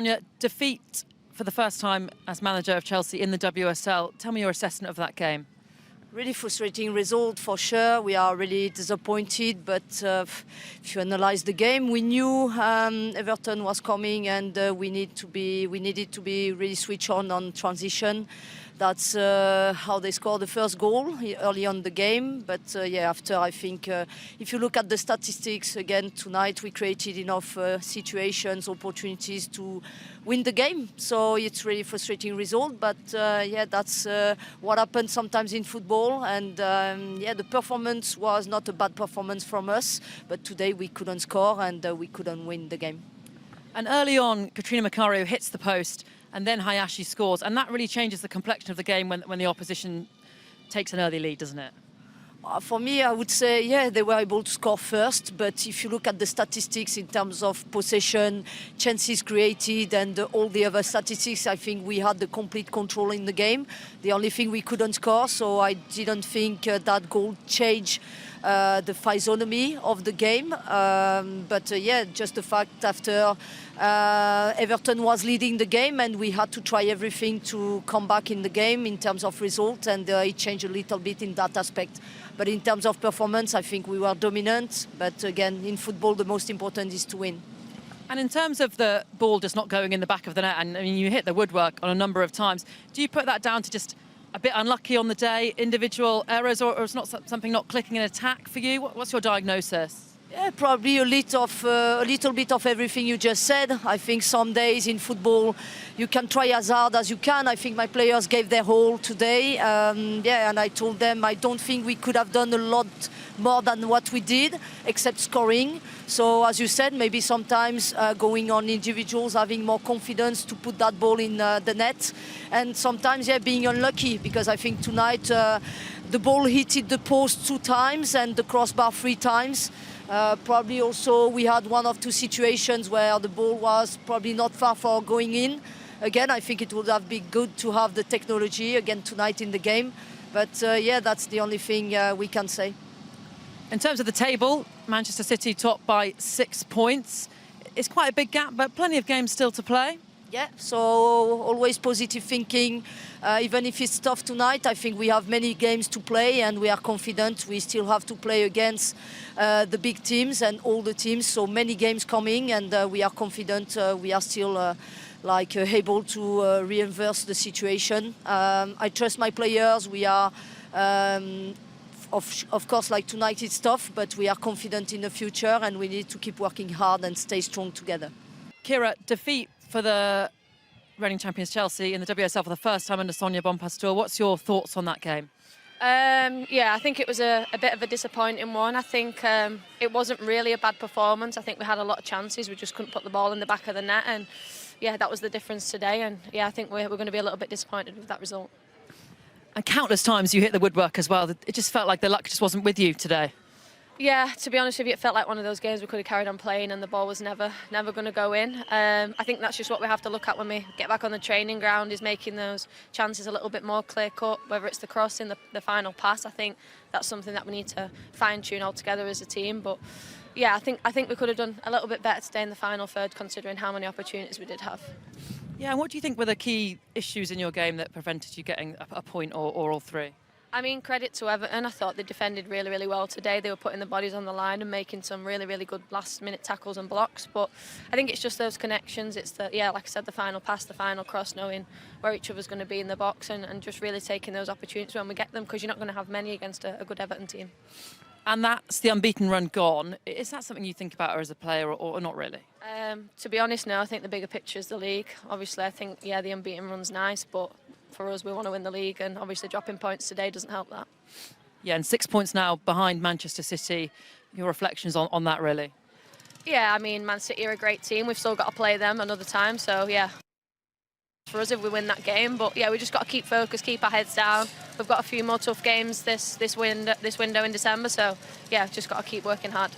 Sonia, defeat for the first time as manager of Chelsea in the WSL. Tell me your assessment of that game. Really frustrating result for sure. We are really disappointed, but if you analyze the game, we knew Everton was coming, and we needed to be really switch on transition. That's how they scored the first goal early on the game. But yeah, after I think if you look at the statistics again tonight, we created enough situations, opportunities to win the game. So it's really frustrating result. But yeah, that's what happens sometimes in football. And yeah, the performance was not a bad performance from us, but today we couldn't score and we couldn't win the game. And early on, Katrina Macario hits the post, and then Hayashi scores, and that really changes the complexion of the game when the opposition takes an early lead, doesn't it? For me, I would say, yeah, they were able to score first, but if you look at the statistics in terms of possession, chances created, and all the other statistics, I think we had the complete control in the game. The only thing we couldn't score, so I didn't think that goal changed the physiognomy of the game. But yeah, just the fact after Everton was leading the game and we had to try everything to come back in the game in terms of result, and it changed a little bit in that aspect. But in terms of performance, I think we were dominant. But again, in football, the most important is to win. And in terms of the ball just not going in the back of the net, and I mean, you hit the woodwork on a number of times, do you put that down to just a bit unlucky on the day, individual errors, or is not something not clicking in attack for you? What's your diagnosis? Yeah, probably a little bit of everything you just said. I think some days in football you can try as hard as you can. I think my players gave their all today. Yeah, and I told them I don't think we could have done a lot more than what we did, except scoring. So as you said, maybe sometimes going on individuals, having more confidence to put that ball in the net, and sometimes yeah, being unlucky, because I think tonight the ball hit the post 2 times and the crossbar 3 times. Probably also we had 1 or 2 situations where the ball was probably not far for going in. Again, I think it would have been good to have the technology again tonight in the game. But yeah, that's the only thing we can say. In terms of the table, Manchester City top by 6 points. It's quite a big gap, but plenty of games still to play. Yeah, so always positive thinking. Even if it's tough tonight, I think we have many games to play and we are confident. We still have to play against the big teams and all the teams, so many games coming, and we are confident we are still able to reverse the situation. I trust my players. We are, of course, like tonight it's tough, but we are confident in the future and we need to keep working hard and stay strong together. Kiera, defeat for the reigning champions Chelsea in the WSL for the first time under Sonia Bompastor. What's your thoughts on that game? Yeah, I think it was a bit of a disappointing one. I think it wasn't really a bad performance. I think we had a lot of chances. We just couldn't put the ball in the back of the net, and yeah, that was the difference today. And yeah, I think we're going to be a little bit disappointed with that result. And countless times you hit the woodwork as well. It just felt like the luck just wasn't with you today. Yeah, to be honest with you, it felt like one of those games we could have carried on playing and the ball was never going to go in. I think that's just what we have to look at when we get back on the training ground, is making those chances a little bit more clear-cut, whether it's the crossing, the final pass. I think that's something that we need to fine-tune all together as a team. But yeah, I think we could have done a little bit better today in the final third, considering how many opportunities we did have. Yeah, and what do you think were the key issues in your game that prevented you getting a point or all 3? I mean, credit to Everton. I thought they defended really, really well today. They were putting the bodies on the line and making some really, really good last-minute tackles and blocks. But I think it's just those connections. It's the, yeah, like I said, the final pass, the final cross, knowing where each other's going to be in the box, and just really taking those opportunities when we get them, because you're not going to have many against a good Everton team. And that's the unbeaten run gone. Is that something you think about as a player, or not really? To be honest, no. I think the bigger picture is the league. Obviously, I think, yeah, the unbeaten run's nice, but for us, we want to win the league, and obviously dropping points today doesn't help that. Yeah, and 6 points now behind Manchester City. Your reflections on that, really? Yeah, I mean, Man City are a great team. We've still got to play them another time, so yeah, for us if we win that game. But yeah, we just got to keep focused, keep our heads down. We've got a few more tough games this window in December, so yeah, just got to keep working hard.